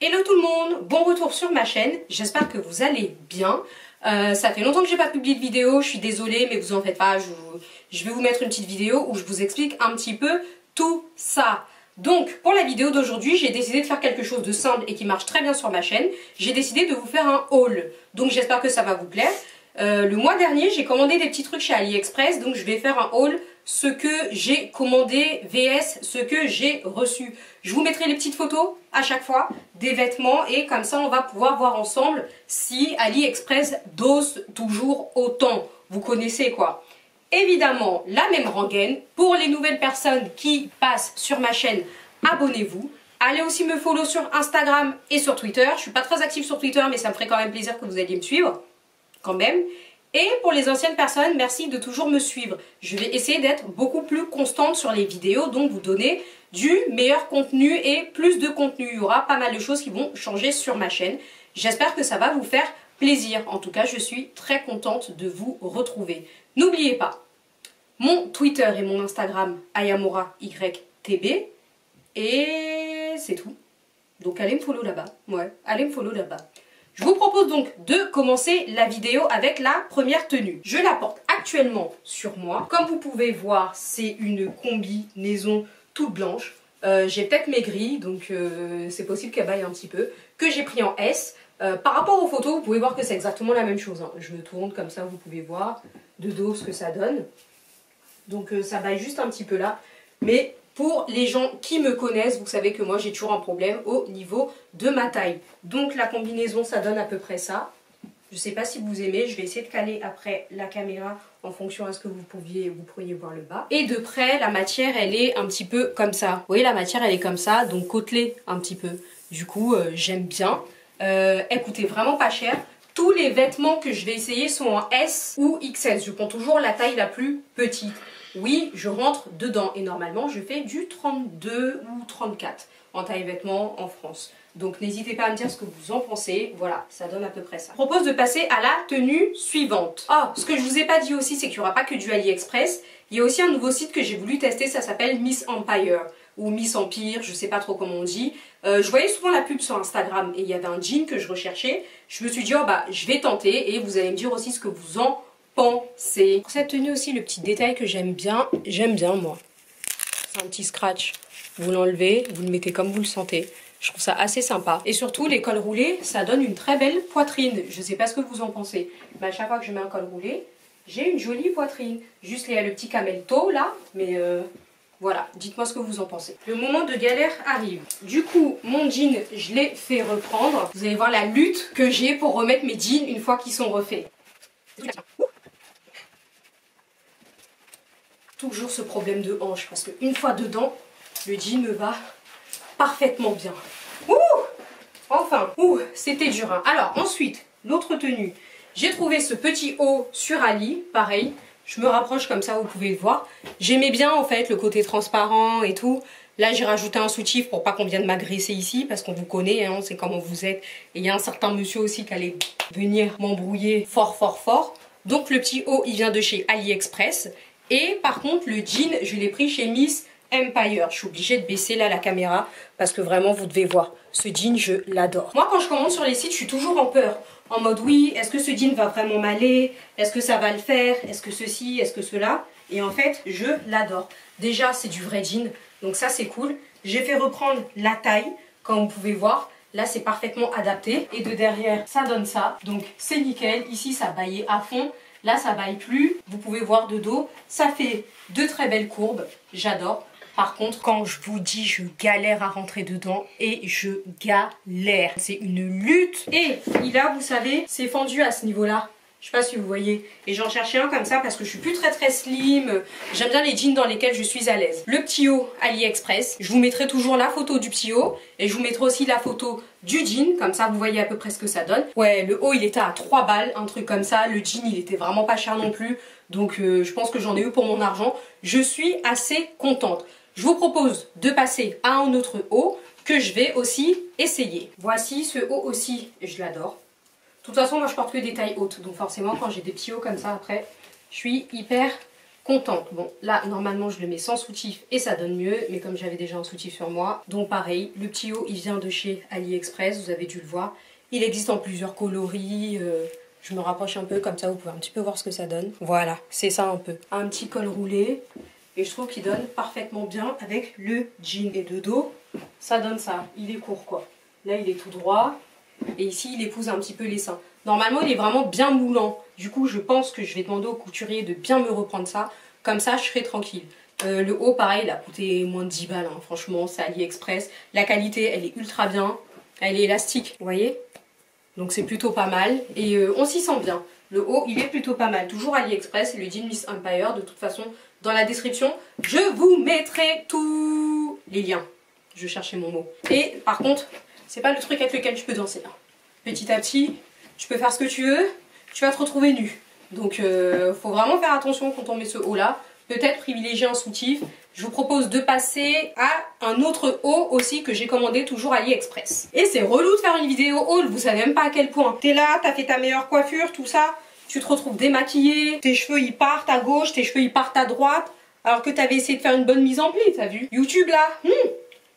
Hello tout le monde, bon retour sur ma chaîne, j'espère que vous allez bien. Ça fait longtemps que j'ai pas publié de vidéo, je suis désolée mais vous en faites pas, je vais vous mettre une petite vidéo où je vous explique un petit peu tout ça. Donc pour la vidéo d'aujourd'hui, j'ai décidé de faire quelque chose de simple et qui marche très bien sur ma chaîne. J'ai décidé de vous faire un haul, donc j'espère que ça va vous plaire. Le mois dernier, j'ai commandé des petits trucs chez AliExpress, donc je vais faire un haul ce que j'ai commandé vs ce que j'ai reçu. Je vous mettrai les petites photos à chaque fois des vêtements et comme ça on va pouvoir voir ensemble si AliExpress dose toujours autant. Vous connaissez quoi. Évidemment, la même rengaine. Pour les nouvelles personnes qui passent sur ma chaîne, abonnez-vous. Allez aussi me follow sur Instagram et sur Twitter. Je suis pas très active sur Twitter mais ça me ferait quand même plaisir que vous alliez me suivre. Quand même. Et pour les anciennes personnes, merci de toujours me suivre. Je vais essayer d'être beaucoup plus constante sur les vidéos, donc vous donner du meilleur contenu et plus de contenu. Il y aura pas mal de choses qui vont changer sur ma chaîne. J'espère que ça va vous faire plaisir. En tout cas, je suis très contente de vous retrouver. N'oubliez pas, mon Twitter et mon Instagram, AyamoraYTB. Et c'est tout. Donc allez me follow là-bas. Ouais, allez me follow là-bas. Je vous propose donc de commencer la vidéo avec la première tenue. Je la porte actuellement sur moi. Comme vous pouvez voir, c'est une combinaison toute blanche. J'ai peut-être maigri, donc c'est possible qu'elle baille un petit peu. Que j'ai pris en S. Par rapport aux photos, vous pouvez voir que c'est exactement la même chose. Hein. Je me tourne comme ça, vous pouvez voir de dos ce que ça donne. Donc ça baille juste un petit peu là. Mais pour les gens qui me connaissent, vous savez que moi j'ai toujours un problème au niveau de ma taille. Donc la combinaison, ça donne à peu près ça. Je ne sais pas si vous aimez, je vais essayer de caler après la caméra en fonction à ce que vous pourriez voir le bas. Et de près, la matière, elle est un petit peu comme ça. Vous voyez, la matière, elle est comme ça, donc côtelée un petit peu. Du coup, j'aime bien. Elle coûtait vraiment pas cher. Tous les vêtements que je vais essayer sont en S ou XS. Je prends toujours la taille la plus petite. Oui, je rentre dedans et normalement je fais du 32 ou 34 en taille vêtements en France. Donc n'hésitez pas à me dire ce que vous en pensez. Voilà, ça donne à peu près ça. Je propose de passer à la tenue suivante. Oh, ce que je vous ai pas dit aussi, c'est qu'il n'y aura pas que du AliExpress. Il y a aussi un nouveau site que j'ai voulu tester, ça s'appelle Miss Empire ou Miss Empire, je sais pas trop comment on dit. Je voyais souvent la pub sur Instagram et il y avait un jean que je recherchais. Je me suis dit, oh bah je vais tenter et vous allez me dire aussi ce que vous en pensez. Pour cette tenue aussi, le petit détail que j'aime bien moi. C'est un petit scratch. Vous l'enlevez, vous le mettez comme vous le sentez. Je trouve ça assez sympa. Et surtout, les cols roulés, ça donne une très belle poitrine. Je sais pas ce que vous en pensez. Mais à chaque fois que je mets un col roulé, j'ai une jolie poitrine. Juste le petit camel toe là, mais voilà, dites-moi ce que vous en pensez. Le moment de galère arrive. Du coup, mon jean, je l'ai fait reprendre. Vous allez voir la lutte que j'ai pour remettre mes jeans une fois qu'ils sont refaits. Toujours ce problème de hanche parce qu'une fois dedans, le jean me va parfaitement bien. Ouh, enfin, ouh, c'était dur. Hein. Alors ensuite, l'autre tenue. J'ai trouvé ce petit haut sur Ali, pareil. Je me rapproche comme ça, vous pouvez le voir. J'aimais bien en fait le côté transparent et tout. Là, j'ai rajouté un soutif pour pas qu'on vienne m'agresser ici parce qu'on vous connaît, hein, on sait comment vous êtes. Et il y a un certain monsieur aussi qui allait venir m'embrouiller fort, fort, fort. Donc le petit haut, il vient de chez AliExpress. Et par contre, le jean, je l'ai pris chez Miss Empire. Je suis obligée de baisser là la caméra parce que vraiment, vous devez voir. Ce jean, je l'adore. Moi, quand je commande sur les sites, je suis toujours en peur. En mode, oui, est-ce que ce jean va vraiment m'aller? Est-ce que ça va le faire? Est-ce que ceci? Est-ce que cela? Et en fait, je l'adore. Déjà, c'est du vrai jean. Donc ça, c'est cool. J'ai fait reprendre la taille, comme vous pouvez voir. Là, c'est parfaitement adapté. Et de derrière, ça donne ça. Donc, c'est nickel. Ici, ça baillait à fond. Là, ça baille plus. Vous pouvez voir de dos. Ça fait de très belles courbes. J'adore. Par contre, quand je vous dis, je galère à rentrer dedans et je galère. C'est une lutte. Et il a, vous savez, c'est fendu à ce niveau-là. Je sais pas si vous voyez. Et j'en cherchais un comme ça parce que je suis plus très slim. J'aime bien les jeans dans lesquels je suis à l'aise. Le petit haut AliExpress. Je vous mettrai toujours la photo du petit haut. Et je vous mettrai aussi la photo du jean. Comme ça, vous voyez à peu près ce que ça donne. Ouais, le haut, il était à 3 balles. Un truc comme ça. Le jean, il était vraiment pas cher non plus. Donc, je pense que j'en ai eu pour mon argent. Je suis assez contente. Je vous propose de passer à un autre haut que je vais aussi essayer. Voici ce haut aussi. Je l'adore. De toute façon, moi je porte que des tailles hautes, donc forcément quand j'ai des petits hauts comme ça après, je suis hyper contente. Bon, là, normalement, je le mets sans soutif et ça donne mieux, mais comme j'avais déjà un soutif sur moi, donc pareil, le petit haut, il vient de chez AliExpress, vous avez dû le voir. Il existe en plusieurs coloris, je me rapproche un peu, comme ça, vous pouvez un petit peu voir ce que ça donne. Voilà, c'est ça un peu. Un petit col roulé, et je trouve qu'il donne parfaitement bien avec le jean. Et de dos, ça donne ça, il est court, quoi. Là, il est tout droit, et ici, il épouse un petit peu les seins. Normalement, il est vraiment bien moulant. Du coup, je pense que je vais demander au couturier de bien me reprendre ça. Comme ça, je serai tranquille. Le haut, pareil, il a coûté moins de 10 balles. Hein. Franchement, c'est AliExpress. La qualité, elle est ultra bien. Elle est élastique, vous voyez? Donc, c'est plutôt pas mal. Et on s'y sent bien. Le haut, il est plutôt pas mal. Toujours AliExpress. Et le jean Miss Empire. De toute façon, dans la description, je vous mettrai tous les liens. Je cherchais mon mot. Et par contre, c'est pas le truc avec lequel tu peux danser. Hein. Petit à petit... Tu peux faire ce que tu veux, tu vas te retrouver nu. Donc faut vraiment faire attention quand on met ce haut là. Peut-être privilégier un soutif. Je vous propose de passer à un autre haut aussi que j'ai commandé toujours AliExpress. Et c'est relou de faire une vidéo haul, vous savez même pas à quel point. T'es là, t'as fait ta meilleure coiffure, tout ça. Tu te retrouves démaquillée, tes cheveux ils partent à gauche, tes cheveux ils partent à droite. Alors que t'avais essayé de faire une bonne mise en pli, t'as vu? YouTube là,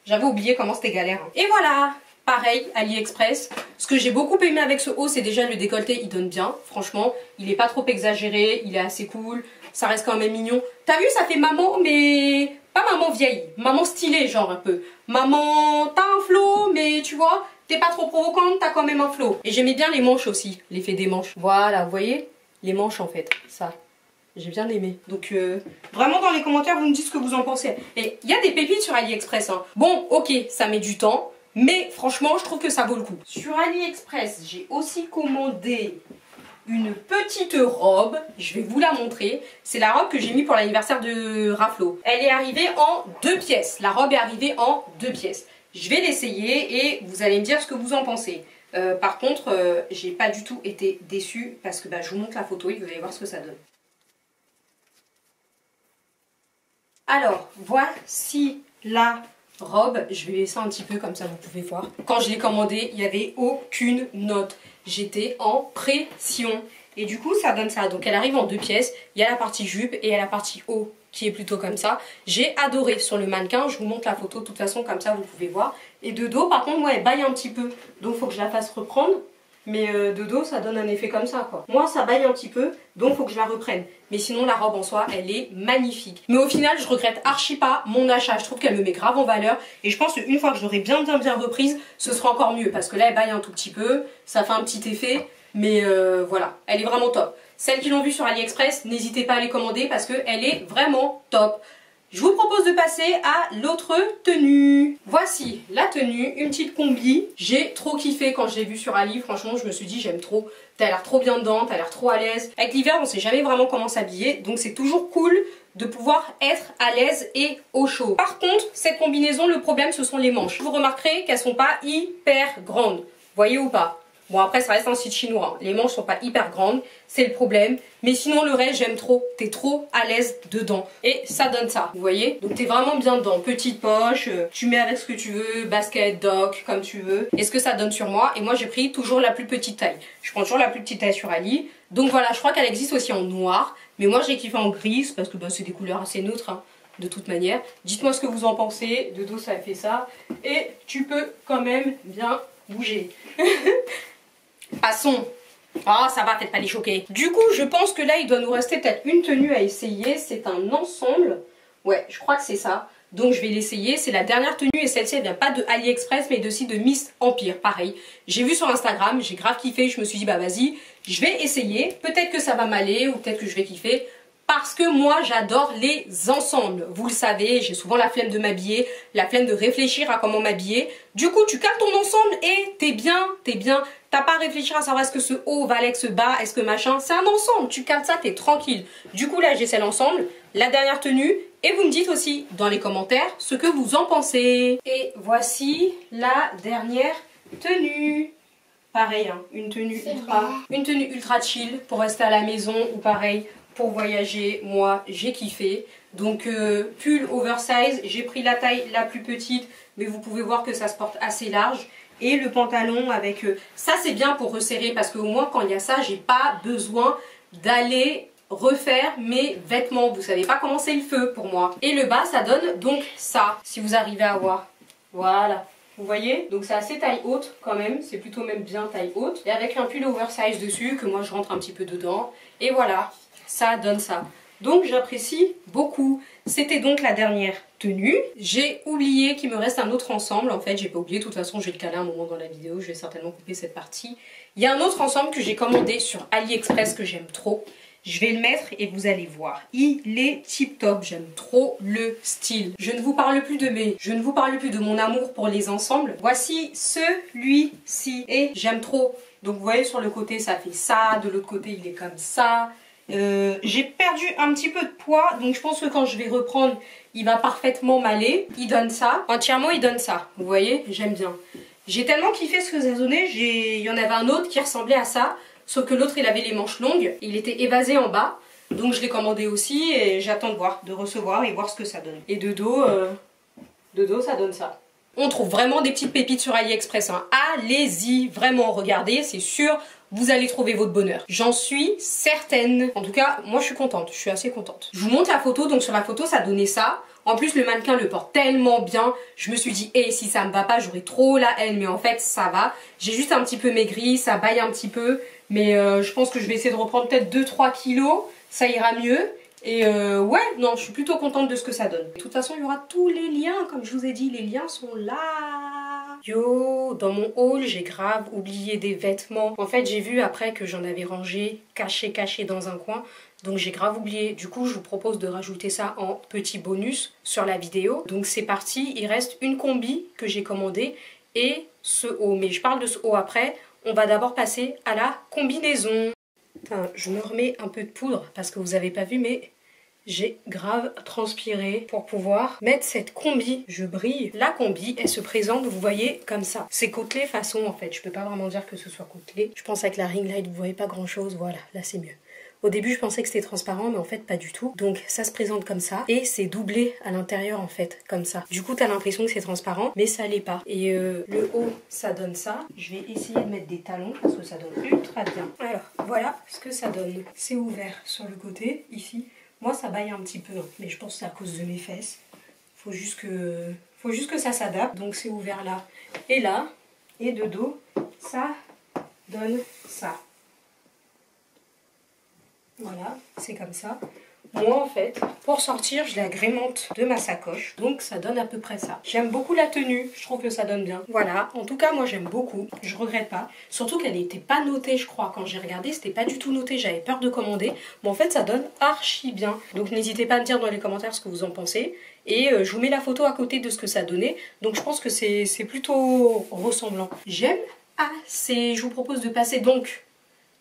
j'avais oublié comment c'était galère. Et voilà! Pareil, AliExpress. Ce que j'ai beaucoup aimé avec ce haut, c'est déjà le décolleté, il donne bien. Franchement, il est pas trop exagéré, il est assez cool. Ça reste quand même mignon. T'as vu, ça fait maman, mais pas maman vieille. Maman stylée, genre un peu. Maman, t'as un flow, mais tu vois, t'es pas trop provocante, t'as quand même un flow. Et j'aimais bien les manches aussi, l'effet des manches. Voilà, vous voyez? Les manches en fait, ça. J'ai bien aimé. Donc vraiment dans les commentaires, vous me dites ce que vous en pensez. Et il y a des pépites sur AliExpress. Hein. Bon, ok, ça met du temps. Mais franchement, je trouve que ça vaut le coup. Sur AliExpress, j'ai aussi commandé une petite robe. Je vais vous la montrer. C'est la robe que j'ai mis pour l'anniversaire de Raflo. Elle est arrivée en 2 pièces. La robe est arrivée en 2 pièces. Je vais l'essayer et vous allez me dire ce que vous en pensez. Par contre, j'ai pas du tout été déçue parce que je vous montre la photo et vous allez voir ce que ça donne. Alors, voici la robe, je vais laisser un petit peu comme ça vous pouvez voir. Quand je l'ai commandé, il n'y avait aucune note. J'étais en pression. Et du coup, ça donne ça. Donc elle arrive en 2 pièces. Il y a la partie jupe et il y a la partie haut qui est plutôt comme ça. J'ai adoré sur le mannequin. Je vous montre la photo de toute façon, comme ça vous pouvez voir. Et de dos, par contre, moi, elle baille un petit peu. Donc il faut que je la fasse reprendre. Mais de dos, ça donne un effet comme ça, quoi. Moi, ça baille un petit peu, donc il faut que je la reprenne. Mais sinon, la robe en soi, elle est magnifique. Mais au final, je regrette archi pas mon achat. Je trouve qu'elle me met grave en valeur. Et je pense qu'une fois que je l'aurai bien reprise, ce sera encore mieux. Parce que là, elle baille un tout petit peu. Ça fait un petit effet. Mais voilà, elle est vraiment top. Celles qui l'ont vue sur AliExpress, n'hésitez pas à les commander parce qu'elle est vraiment top. Je vous propose de passer à l'autre tenue. Voici la tenue, une petite combi. J'ai trop kiffé quand je l'ai vue sur Ali. Franchement, je me suis dit, j'aime trop. T'as l'air trop bien dedans, t'as l'air trop à l'aise. Avec l'hiver, on sait jamais vraiment comment s'habiller. Donc c'est toujours cool de pouvoir être à l'aise et au chaud. Par contre, cette combinaison, le problème, ce sont les manches. Vous remarquerez qu'elles sont pas hyper grandes. Voyez ou pas? Bon, après, ça reste un site chinois. Hein. Les manches sont pas hyper grandes, c'est le problème. Mais sinon, le reste, j'aime trop. T'es trop à l'aise dedans. Et ça donne ça, vous voyez? Donc, t'es vraiment bien dedans. Petite poche, tu mets avec ce que tu veux, basket, doc, comme tu veux. Et ce que ça donne sur moi. Et moi, j'ai pris toujours la plus petite taille. Je prends toujours la plus petite taille sur Ali. Donc, voilà, je crois qu'elle existe aussi en noir. Mais moi, j'ai kiffé en grise parce que c'est des couleurs assez neutres. Hein, de toute manière. Dites-moi ce que vous en pensez. De dos, ça fait ça. Et tu peux quand même bien bouger. Passons. Ah, ça va, faites pas les choquer. Du coup, je pense que là, il doit nous rester peut-être une tenue à essayer. C'est un ensemble. Ouais, je crois que c'est ça. Donc, je vais l'essayer. C'est la dernière tenue et celle-ci, elle vient pas de AliExpress, mais aussi de Miss Empire. Pareil. J'ai vu sur Instagram, j'ai grave kiffé. Je me suis dit, bah vas-y, je vais essayer. Peut-être que ça va m'aller ou peut-être que je vais kiffer. Parce que moi, j'adore les ensembles. Vous le savez, j'ai souvent la flemme de m'habiller, la flemme de réfléchir à comment m'habiller. Du coup, tu cales ton ensemble et t'es bien, t'es bien. T'as pas à réfléchir à savoir est-ce que ce haut va avec ce bas, est-ce que machin. C'est un ensemble, tu cales ça, t'es tranquille. Du coup, là, j'essaie l'ensemble, la dernière tenue. Et vous me dites aussi dans les commentaires ce que vous en pensez. Et voici la dernière tenue. Pareil, hein, une tenue ultra chill pour rester à la maison ou pareil. Pour voyager, moi j'ai kiffé. Donc pull oversize, j'ai pris la taille la plus petite, mais vous pouvez voir que ça se porte assez large. Et le pantalon avec ça, c'est bien pour resserrer parce qu'au moins quand il y a ça, j'ai pas besoin d'aller refaire mes vêtements. Vous savez pas comment c'est le feu pour moi. Et le bas, ça donne donc ça, si vous arrivez à voir. Voilà. Vous voyez? Donc c'est assez taille haute quand même, c'est plutôt même bien taille haute. Et avec un pull oversize dessus, que moi je rentre un petit peu dedans. Et voilà, ça donne ça. Donc j'apprécie beaucoup. C'était donc la dernière tenue. J'ai oublié qu'il me reste un autre ensemble. En fait, j'ai pas oublié, de toute façon je vais le caler un moment dans la vidéo, je vais certainement couper cette partie. Il y a un autre ensemble que j'ai commandé sur AliExpress que j'aime trop. Je vais le mettre et vous allez voir. Il est tip top, j'aime trop le style. Je ne vous parle plus de mon amour pour les ensembles. Voici celui-ci et j'aime trop. Donc vous voyez sur le côté ça fait ça, de l'autre côté il est comme ça. J'ai perdu un petit peu de poids, donc je pense que quand je vais reprendre, il va parfaitement m'aller. Il donne ça, entièrement il donne ça. Vous voyez, j'aime bien. J'ai tellement kiffé ce que ça donnait, il y en avait un autre qui ressemblait à ça. Sauf que l'autre il avait les manches longues, il était évasé en bas. Donc je l'ai commandé aussi et j'attends de voir, de recevoir et voir ce que ça donne. Et de dos ça donne ça. On trouve vraiment des petites pépites sur AliExpress. Hein. Allez-y, vraiment, regardez, c'est sûr, vous allez trouver votre bonheur. J'en suis certaine. En tout cas, moi je suis contente, je suis assez contente. Je vous montre la photo, donc sur la photo ça donnait ça. En plus le mannequin le porte tellement bien, je me suis dit hey, si ça me va pas j'aurais trop la haine, mais en fait ça va. J'ai juste un petit peu maigri, ça baille un petit peu, mais je pense que je vais essayer de reprendre peut-être 2-3 kilos, ça ira mieux. Et ouais, non, je suis plutôt contente de ce que ça donne. De toute façon, il y aura tous les liens, comme je vous ai dit, les liens sont là. Yo, dans mon haul, j'ai grave oublié des vêtements. En fait, j'ai vu après que j'en avais rangé, caché dans un coin. Donc j'ai grave oublié. Du coup, je vous propose de rajouter ça en petit bonus sur la vidéo. Donc c'est parti, il reste une combi que j'ai commandée et ce haut. Mais je parle de ce haut après. On va d'abord passer à la combinaison. Putain, je me remets un peu de poudre parce que vous avez pas vu, mais j'ai grave transpiré pour pouvoir mettre cette combi. Je brille. La combi, elle se présente, vous voyez, comme ça. C'est côtelé façon en fait. Je peux pas vraiment dire que ce soit côtelé. Je pense avec la ring light, vous voyez pas grand chose. Voilà, là c'est mieux. Au début, je pensais que c'était transparent, mais en fait, pas du tout. Donc, ça se présente comme ça. Et c'est doublé à l'intérieur, en fait, comme ça. Du coup, t'as l'impression que c'est transparent, mais ça l'est pas. Et le haut, ça donne ça. Je vais essayer de mettre des talons, parce que ça donne ultra bien. Alors, voilà ce que ça donne. C'est ouvert sur le côté, ici. Moi, ça baille un petit peu, hein, mais je pense que c'est à cause de mes fesses. Faut juste que ça s'adapte. Donc, c'est ouvert là et là. Et de dos, ça donne ça. Voilà, c'est comme ça. Moi en fait, pour sortir, je l'agrémente de ma sacoche. Donc ça donne à peu près ça. J'aime beaucoup la tenue, je trouve que ça donne bien. Voilà, en tout cas moi j'aime beaucoup. Je regrette pas. Surtout qu'elle n'était pas notée je crois. Quand j'ai regardé, c'était pas du tout noté. J'avais peur de commander. Mais en fait ça donne archi bien. Donc n'hésitez pas à me dire dans les commentaires ce que vous en pensez. Et je vous mets la photo à côté de ce que ça donnait. Donc je pense que c'est plutôt ressemblant. J'aime assez. Je vous propose de passer donc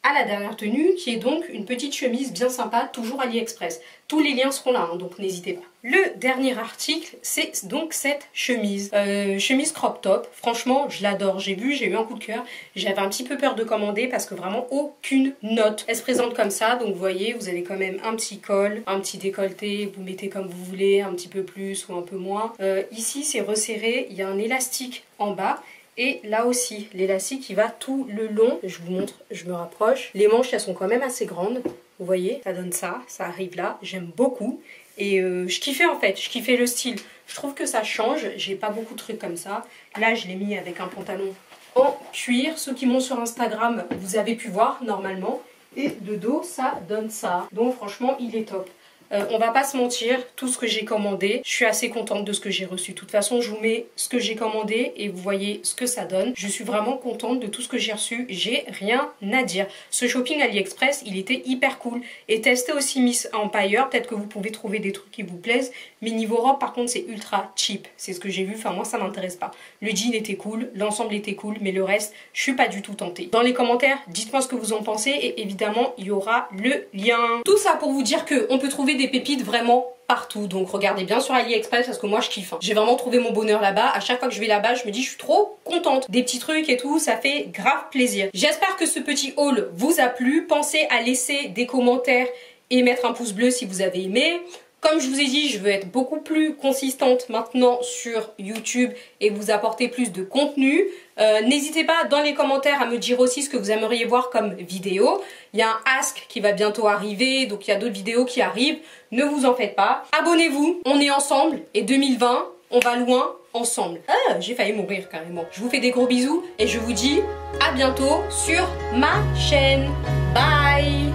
à la dernière tenue qui est donc une petite chemise bien sympa, toujours AliExpress. Tous les liens seront là, hein, donc n'hésitez pas. Le dernier article, c'est donc cette chemise. Chemise crop top. Franchement, je l'adore. J'ai vu, j'ai eu un coup de cœur. J'avais un petit peu peur de commander parce que vraiment aucune note. Elle se présente comme ça, donc vous voyez, vous avez quand même un petit col, un petit décolleté, vous mettez comme vous voulez, un petit peu plus ou un peu moins. Ici, c'est resserré, il y a un élastique en bas. Et là aussi, l'élastique il va tout le long. Je vous montre, je me rapproche. Les manches elles sont quand même assez grandes. Vous voyez, ça donne ça, ça arrive là. J'aime beaucoup. Et je kiffais en fait, je kiffais le style. Je trouve que ça change. J'ai pas beaucoup de trucs comme ça. Là je l'ai mis avec un pantalon en cuir. Ceux qui m'ont sur Instagram, vous avez pu voir normalement. Et de dos, ça donne ça. Donc franchement, il est top. On va pas se mentir, tout ce que j'ai commandé, je suis assez contente de ce que j'ai reçu. De toute façon, je vous mets ce que j'ai commandé et vous voyez ce que ça donne. Je suis vraiment contente de tout ce que j'ai reçu. J'ai rien à dire. Ce shopping AliExpress, il était hyper cool. Et testez aussi Miss Empire. Peut-être que vous pouvez trouver des trucs qui vous plaisent. Mais niveau robe, par contre, c'est ultra cheap. C'est ce que j'ai vu. Enfin, moi, ça m'intéresse pas. Le jean était cool, l'ensemble était cool, mais le reste, je suis pas du tout tentée. Dans les commentaires, dites-moi ce que vous en pensez. Et évidemment, il y aura le lien. Tout ça pour vous dire qu'on peut trouver des pépites vraiment partout. Donc regardez bien sur AliExpress parce que moi je kiffe. Hein. J'ai vraiment trouvé mon bonheur là-bas. À chaque fois que je vais là-bas, je me dis je suis trop contente. Des petits trucs et tout, ça fait grave plaisir. J'espère que ce petit haul vous a plu. Pensez à laisser des commentaires et mettre un pouce bleu si vous avez aimé. Comme je vous ai dit, je veux être beaucoup plus consistante maintenant sur YouTube et vous apporter plus de contenu. N'hésitez pas dans les commentaires à me dire aussi ce que vous aimeriez voir comme vidéo. Il y a un Ask qui va bientôt arriver, donc il y a d'autres vidéos qui arrivent. Ne vous en faites pas. Abonnez-vous, on est ensemble et 2020, on va loin ensemble. Ah, j'ai failli mourir carrément. Je vous fais des gros bisous et je vous dis à bientôt sur ma chaîne. Bye!